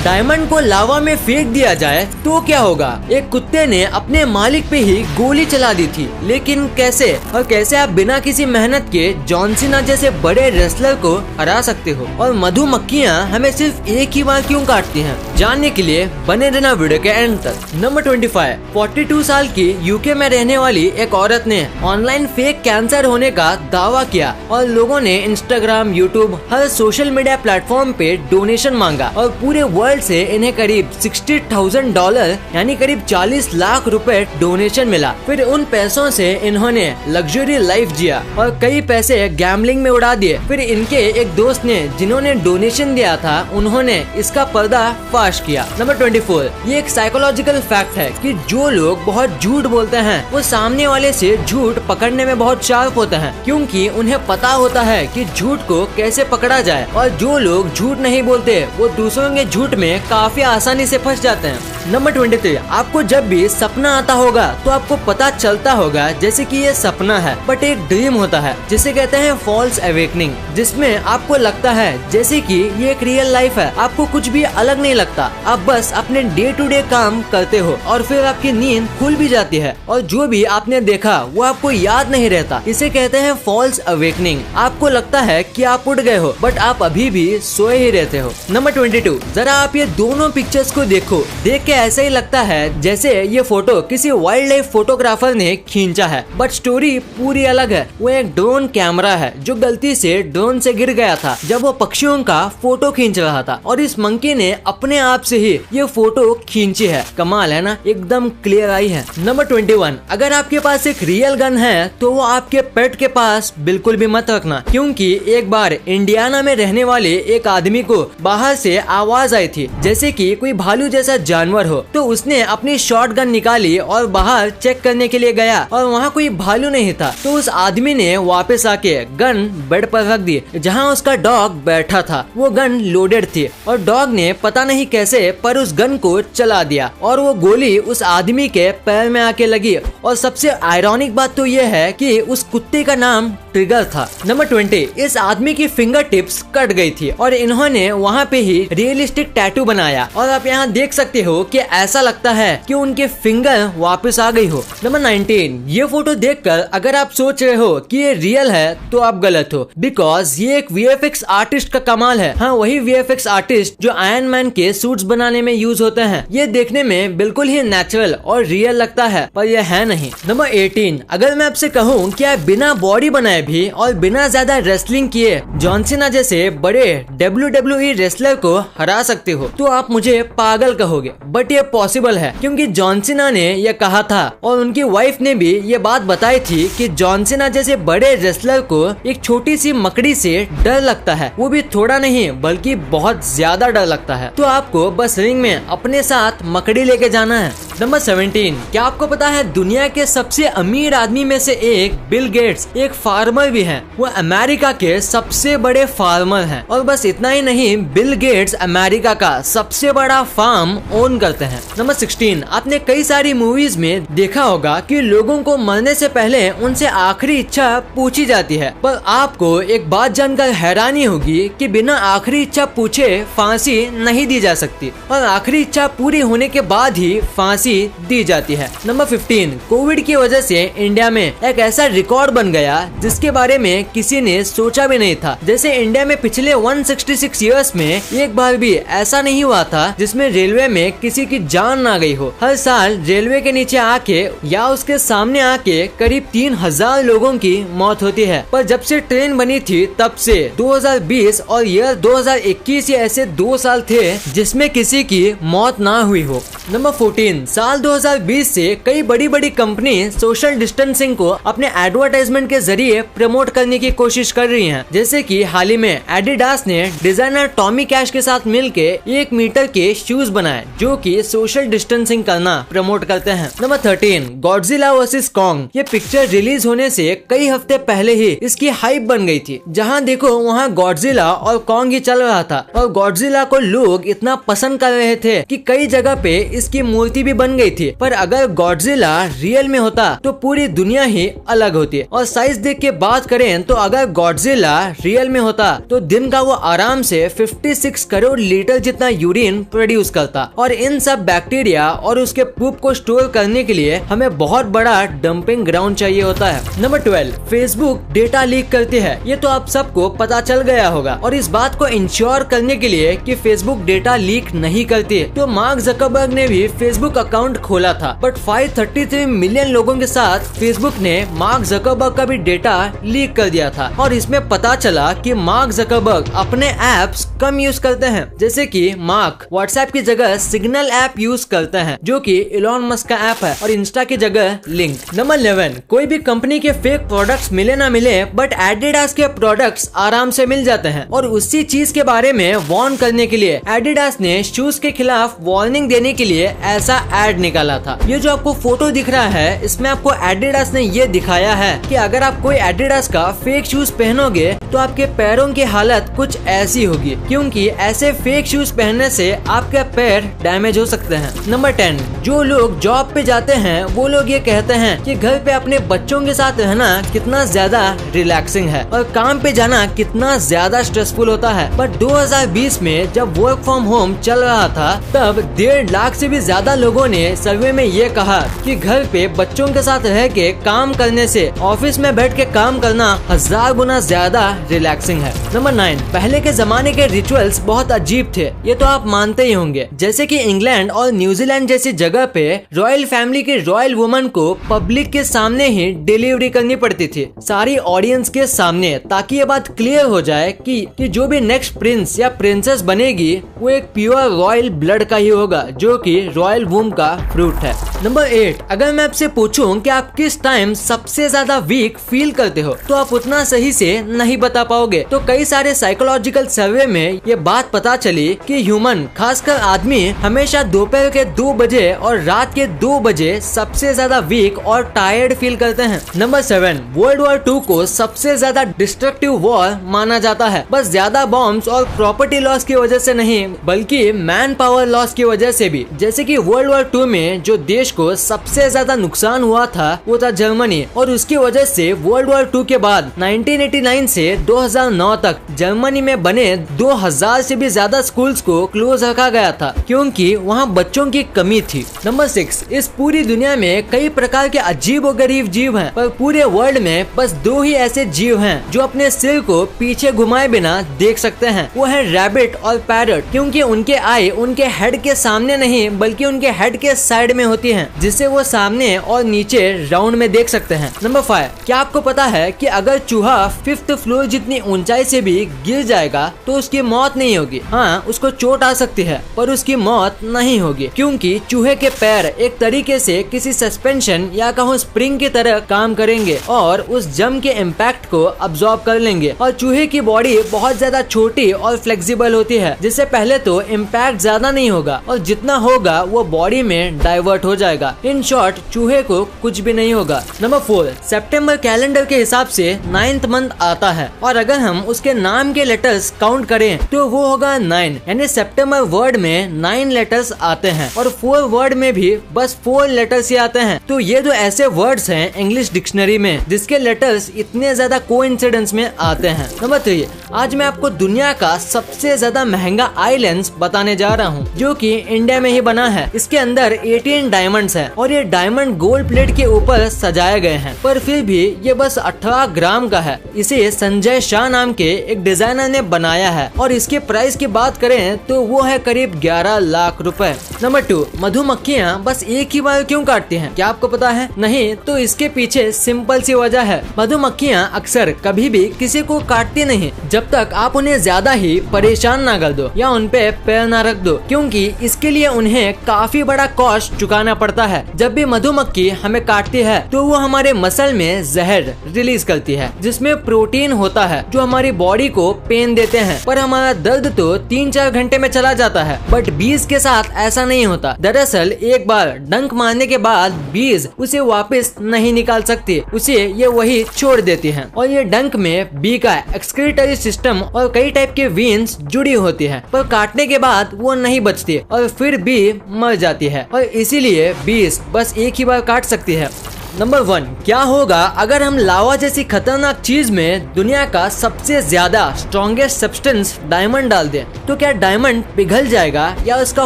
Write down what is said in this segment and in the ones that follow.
Diamond को लावा में फेंक दिया जाए तो क्या होगा? एक कुत्ते ने अपने मालिक पे ही गोली चला दी थी, लेकिन कैसे? और कैसे आप बिना किसी मेहनत के जॉन सीना जैसे बड़े रेसलर को हरा सकते हो? और मधुमक्खियाँ हमें सिर्फ एक ही बार क्यों काटती हैं? जानने के लिए बने रहना वीडियो के एंड तक। नंबर 25, 42 साल की यूके में रहने वाली एक औरत ने ऑनलाइन फेक कैंसर होने का दावा किया और लोगों ने इंस्टाग्राम, यूट्यूब, हर सोशल मीडिया प्लेटफॉर्म पे डोनेशन मांगा और पूरे वर्ल्ड से इन्हें करीब $60,000 यानी करीब 40 लाख रुपए डोनेशन मिला। फिर उन पैसों से इन्होंने लग्जरी लाइफ जिया और कई पैसे गैम्बलिंग में उड़ा दिए। फिर इनके एक दोस्त ने, जिन्होंने डोनेशन दिया था, उन्होंने इसका पर्दा फाश किया। नंबर 24, ये एक साइकोलॉजिकल फैक्ट है कि जो लोग बहुत झूठ बोलते हैं वो सामने वाले से झूठ पकड़ने में बहुत शार्प होते हैं, क्योंकि उन्हें पता होता है कि झूठ को कैसे पकड़ा जाए। और जो लोग झूठ नहीं बोलते वो दूसरों के झूठ में काफी आसानी से फंस जाते हैं। नंबर 23, आपको जब भी सपना आता होगा तो आपको पता चलता होगा जैसे कि ये सपना है बट एक ड्रीम होता है, जिसे कहते हैं फॉल्स अवेकनिंग, जिसमें आपको लगता है जैसे कि ये एक रियल लाइफ है। आपको कुछ भी अलग नहीं लगता, आप बस अपने डे टू डे काम करते हो और फिर आपकी नींद खुल भी जाती है और जो भी आपने देखा वो आपको याद नहीं रहता। इसे कहते हैं फॉल्स अवेकनिंग। आपको लगता है कि आप उठ गए हो बट आप अभी भी सोए ही रहते हो। नंबर 22, जरा आप ये दोनों पिक्चर्स को देखो। देख के ऐसा ही लगता है जैसे ये फोटो किसी वाइल्ड लाइफ फोटोग्राफर ने खींचा है, बट स्टोरी पूरी अलग है। वो एक ड्रोन कैमरा है जो गलती से ड्रोन से गिर गया था जब वो पक्षियों का फोटो खींच रहा था और इस मंकी ने अपने आप से ही ये फोटो खींची है। कमाल है ना, एकदम क्लियर आई है। नंबर 21, अगर आपके पास एक रियल गन है तो वो आपके पेट के पास बिल्कुल भी मत रखना, क्योंकि एक बार इंडियाना में रहने वाले एक आदमी को बाहर से आवाज आई थी जैसे कि कोई भालू जैसा जानवर हो, तो उसने अपनी शॉट गन निकाली और बाहर चेक करने के लिए गया और वहाँ कोई भालू नहीं था। तो उस आदमी ने वापस आके गन बेड पर रख दी जहाँ उसका डॉग बैठा था। वो गन लोडेड थी और डॉग ने पता नहीं कैसे पर उस गन को चला दिया और वो गोली उस आदमी के पैर में आके लगी। और सबसे आयरॉनिक बात तो ये है कि उस कुत्ते का नाम ट्रिगर था। नंबर 20, इस आदमी की फिंगर टिप्स कट गई थी और इन्होंने वहाँ पे ही रियलिस्टिक टैटू बनाया और आप यहाँ देख सकते हो कि ऐसा लगता है कि उनके फिंगर वापस आ गई हो। नंबर 19, ये फोटो देखकर अगर आप सोच रहे हो कि ये रियल है तो आप गलत हो, बिकॉज ये एक VFX आर्टिस्ट का कमाल है। हाँ, वही VFX आर्टिस्ट जो आयरन मैन के सूट्स बनाने में यूज होते हैं। ये देखने में बिल्कुल ही नेचुरल और रियल लगता है, पर यह है नहीं। नंबर 18, अगर मैं आपसे कहूँ कि आप बिना बॉडी बनाए भी और बिना ज्यादा रेसलिंग किए जॉन सीना जैसे बड़े WWE रेसलर को हरा सकते हो तो आप मुझे पागल कहोगे, बट ये पॉसिबल है क्योंकि जॉन सीना ने यह कहा था और उनकी वाइफ ने भी ये बात बताई थी कि जॉन सीना जैसे बड़े रेसलर को एक छोटी सी मकड़ी से डर लगता है, वो भी थोड़ा नहीं बल्कि बहुत ज्यादा डर लगता है। तो आपको बस रिंग में अपने साथ मकड़ी लेके जाना है। नंबर 17, क्या आपको पता है दुनिया के सबसे अमीर आदमी में से एक बिल गेट्स एक फार्मर भी है। वो अमेरिका के सबसे बड़े फार्मर हैं और बस इतना ही नहीं, बिल गेट्स अमेरिका का सबसे बड़ा फार्म ओन करते हैं। नंबर 16, आपने कई सारी मूवीज में देखा होगा कि लोगों को मरने से पहले उनसे आखिरी इच्छा पूछी जाती है, पर आपको एक बात जानकर हैरानी होगी कि बिना आखिरी इच्छा पूछे फांसी नहीं दी जा सकती और आखिरी इच्छा पूरी होने के बाद ही फांसी दी जाती है। नंबर 15, कोविड की वजह से इंडिया में एक ऐसा रिकॉर्ड बन गया जिसके बारे में किसी ने सोचा भी नहीं था। जैसे इंडिया में पिछले 166 इयर्स में एक बार भी ऐसा नहीं हुआ था जिसमें रेलवे में किसी की जान ना गई हो। हर साल रेलवे के नीचे आके या उसके सामने आके करीब 3000 लोगों की मौत होती है, पर जब से ट्रेन बनी थी तब से 2020 और ईयर 2021 ये ऐसे 2 साल थे जिसमें किसी की मौत ना हुई हो। नंबर 14, साल 2020 से कई बड़ी बड़ी कंपनी सोशल डिस्टेंसिंग को अपने एडवर्टाइजमेंट के जरिए प्रमोट करने की कोशिश कर रही हैं। जैसे कि हाल ही में एडिडास ने डिजाइनर टॉमी कैश के साथ मिलके 1 मीटर के शूज बनाए जो कि सोशल डिस्टेंसिंग करना प्रमोट करते हैं। Number 13, Godzilla versus Kong. ये पिक्चर रिलीज होने से कई हफ्ते पहले ही इसकी हाइप बन गई थी। जहाँ देखो वहाँ गॉडजिला और कॉन्ग ही चल रहा था और गॉडजिला को लोग इतना पसंद कर रहे थे कि कई जगह पे इसकी मूर्ति भी बन गई थी, पर अगर गॉडजिला रियल में होता तो पूरी दुनिया ही अलग होती। और साइज देख के बात करें तो अगर गॉडजिला रियल में होता तो दिन का वो आराम से 56 करोड़ लीटर जितना यूरिन प्रोड्यूस करता। और इन सब बैक्टीरिया और उसके पूप को स्टोर करने के लिए हमें बहुत बड़ा डंपिंग ग्राउंड चाहिए होता है। नंबर 12, फेसबुक डेटा लीक करती है। ये तो आप सबको पता चल गया होगा। और इस बात को इंश्योर करने के लिए कि फेसबुक डेटा लीक नहीं करती है तो मार्क जकरबर्ग ने भी फेसबुक अकाउंट खोला था। बट 533 मिलियन लोगों के साथ फेसबुक ने मार्क जकरबर्ग का भी डेटा लीक कर दिया था। और इसमें पता चला कि मार्क जकरबर्ग अपने एप्स कम यूज करते हैं, जैसे कि मार्क व्हाट्सएप की जगह सिग्नल ऐप यूज करते हैं जो कि इलॉन मस्क का ऐप है, और इंस्टा की जगह लिंक। नंबर 11, कोई भी कंपनी के फेक प्रोडक्ट्स मिले ना मिले बट एडिडास के प्रोडक्ट्स आराम से मिल जाते हैं। और उसी चीज के बारे में वार्न करने के लिए एडिडास ने शूज के खिलाफ वार्निंग देने के लिए ऐसा एड निकाला था। ये जो आपको फोटो दिख रहा है इसमें आपको एडिडास ने ये दिखाया है कि अगर आप कोई एडिडास का फेक शूज पहनोगे तो आपके पैरों की हालत कुछ ऐसी होगी, क्योंकि ऐसे फेक शूज पहनने से आपके पैर डैमेज हो सकते हैं। नंबर 10, जो लोग जॉब पे जाते हैं वो लोग ये कहते हैं कि घर पे अपने बच्चों के साथ रहना कितना ज्यादा रिलैक्सिंग है और काम पे जाना कितना ज्यादा स्ट्रेसफुल होता है। पर 2020 में जब वर्क फ्रॉम होम चल रहा था तब 1.5 लाख से भी ज्यादा लोगों ने सर्वे में ये कहा कि घर पे बच्चों के साथ रह के काम करने से ऑफिस में बैठ के काम करना 1000 गुना ज्यादा रिलैक्सिंग है। नंबर 9, पहले के जमाने के रिचुअल्स बहुत अजीब थे, ये तो आप मानते ही होंगे। जैसे कि इंग्लैंड और न्यूजीलैंड जैसी जगह पे रॉयल फैमिली की रॉयल वुमन को पब्लिक के सामने ही डिलीवरी करनी पड़ती थी, सारी ऑडियंस के सामने, ताकि ये बात क्लियर हो जाए कि जो भी नेक्स्ट प्रिंस या प्रिंसेस बनेगी वो एक प्योर रॉयल ब्लड का ही होगा, जो कि रॉयल वूम का फ्रूट है। नंबर 8, अगर मैं आपसे पूछूं कि आप किस टाइम सबसे ज्यादा वीक फील करते हो तो आप उतना सही से नहीं बता पाओगे। तो कई सारे साइकोलॉजिकल सर्वे में ये बात पता चली कि ह्यूमन, खासकर आदमी, हमेशा दोपहर के 2 बजे और रात के 2 बजे सबसे ज्यादा वीक और टायर्ड फील करते हैं। नंबर 7, वर्ल्ड वॉर 2 को सबसे ज्यादा डिस्ट्रक्टिव वॉर माना जाता है, बस ज्यादा बॉम्ब्स और प्रॉपर्टी लॉस की वजह से नहीं बल्कि मैन पावर लॉस की वजह से भी। जैसे कि वर्ल्ड वॉर 2 में जो देश को सबसे ज्यादा नुकसान हुआ था वो था जर्मनी, और उसकी वजह से वर्ल्ड वॉर 2 के बाद 1989 से 2009 तक जर्मनी में बने 2000 से भी ज्यादा स्कूल्स को क्लोज रखा गया था, क्योंकि वहाँ बच्चों की कमी थी। नंबर 6, इस पूरी दुनिया में कई प्रकार के अजीब और गरीब जीव हैं, पर पूरे वर्ल्ड में बस 2 ही ऐसे जीव हैं जो अपने सिर को पीछे घुमाए बिना देख सकते हैं, वो है रैबिट और पैरट, क्योंकि उनके आई उनके हेड के सामने नहीं बल्कि उनके हेड के साइड में होती हैं, जिससे वो सामने और नीचे राउंड में देख सकते हैं। नंबर 5, क्या आपको पता है कि अगर चूहा 5th फ्लोर जितनी ऊंचाई से भी गिर जाएगा तो उसकी मौत नहीं होगी। हाँ, उसको चोट आ सकती है पर उसकी मौत नहीं होगी, क्योंकि चूहे के पैर एक तरीके से किसी सस्पेंशन या कहूँ स्प्रिंग की तरह काम करेंगे और उस जम के इम्पैक्ट को अब्सॉर्ब कर लेंगे। और चूहे की बॉडी बहुत ज्यादा छोटी और फ्लेक्सिबल होती है, जिससे पहले तो इम्पैक्ट ज्यादा नहीं होगा और जितना होगा वो बॉडी में डाइवर्ट हो जाएगा। इन शॉर्ट, चूहे को कुछ भी नहीं होगा। नंबर 4, सितंबर कैलेंडर के हिसाब से 9th मंथ आता है, और अगर हम उसके नाम के लेटर्स काउंट करें तो वो होगा 9, यानी सितंबर वर्ड में 9 लेटर्स आते हैं और 4 वर्ड में भी बस 4 लेटर्स ही आते हैं। तो ये जो ऐसे वर्ड्स हैं इंग्लिश डिक्शनरी में जिसके लेटर्स इतने ज्यादा कोइंसिडेंस में आते हैं। नंबर 3, आज मैं आपको दुनिया का सबसे ज्यादा महंगा आई लेंस बताने जा रहा हूँ, जो कि इंडिया में ही बना है। इसके अंदर 18 डायमंड्स हैं और ये डायमंड गोल्ड प्लेट के ऊपर सजाए गए हैं, पर फिर भी ये बस 18 ग्राम का है। इसे संजय शाह नाम के एक डिजाइनर ने बनाया है और इसके प्राइस की बात करें तो वो है करीब 11 लाख रुपए। नंबर 2, मधुमक्खियाँ बस एक ही बार क्यों काटती हैं? क्या आपको पता है? नहीं, तो इसके पीछे सिंपल सी वजह है। मधुमक्खियाँ अक्सर कभी भी किसी को काटती नहीं जब तक आप उन्हें ज्यादा ही परेशान ना कर दो या उन पे पैर ना रख दो, क्योंकि इसके लिए उन्हें काफी बड़ा कॉस्ट चुकाना पड़ता है। जब भी मधुमक्खी हमें काटती है तो वो हमारे मसल में जहर रिलीज करती है, जिसमें प्रोटीन होता है जो हमारी बॉडी को पेन देते हैं, पर हमारा दर्द तो 3-4 घंटे में चला जाता है। बट बीज के साथ ऐसा नहीं होता। दरअसल केवल एक बार डंक मारने के बाद बीज उसे वापस नहीं निकाल सकती, उसे ये वही छोड़ देती हैं। और ये डंक में बी का एक्सक्रीटरी सिस्टम और कई टाइप के वेन्स जुड़ी होती है, पर काटने के बाद वो नहीं बचती और फिर बी मर जाती है और इसीलिए बीज बस एक ही बार काट सकती है। नंबर 1, क्या होगा अगर हम लावा जैसी खतरनाक चीज में दुनिया का सबसे ज्यादा स्ट्रॉन्गेस्ट सब्सटेंस डायमंड डाल दें? तो क्या डायमंड पिघल जाएगा या उसका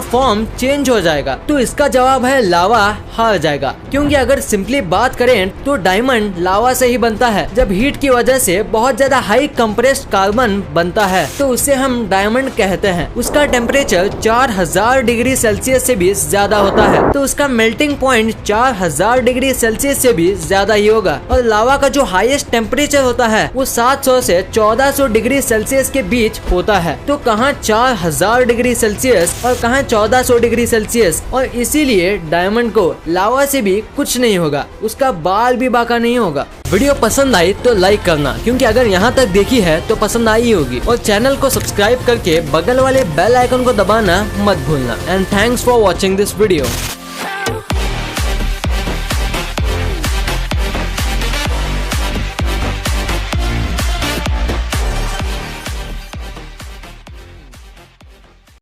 फॉर्म चेंज हो जाएगा? तो इसका जवाब है लावा हार जाएगा, क्योंकि अगर सिंपली बात करें तो डायमंड लावा से ही बनता है। जब हीट की वजह से बहुत ज्यादा हाई कंप्रेस्ड कार्बन बनता है तो उसे हम डायमंड कहते हैं। उसका टेम्परेचर 4000 डिग्री सेल्सियस से भी ज्यादा होता है, तो उसका मेल्टिंग पॉइंट 4000 डिग्री सेल्सियस से भी ज्यादा ही होगा। और लावा का जो हाईएस्ट टेम्परेचर होता है वो 700 से 1400 डिग्री सेल्सियस के बीच होता है। तो कहाँ 4000 डिग्री सेल्सियस और कहाँ 1400 डिग्री सेल्सियस, और इसीलिए डायमंड को लावा से भी कुछ नहीं होगा, उसका बाल भी बाका नहीं होगा। वीडियो पसंद आई तो लाइक करना, क्योंकि अगर यहाँ तक देखी है तो पसंद आई होगी। और चैनल को सब्सक्राइब करके बगल वाले बेल आइकन को दबाना मत भूलना। And thanks for watching this video.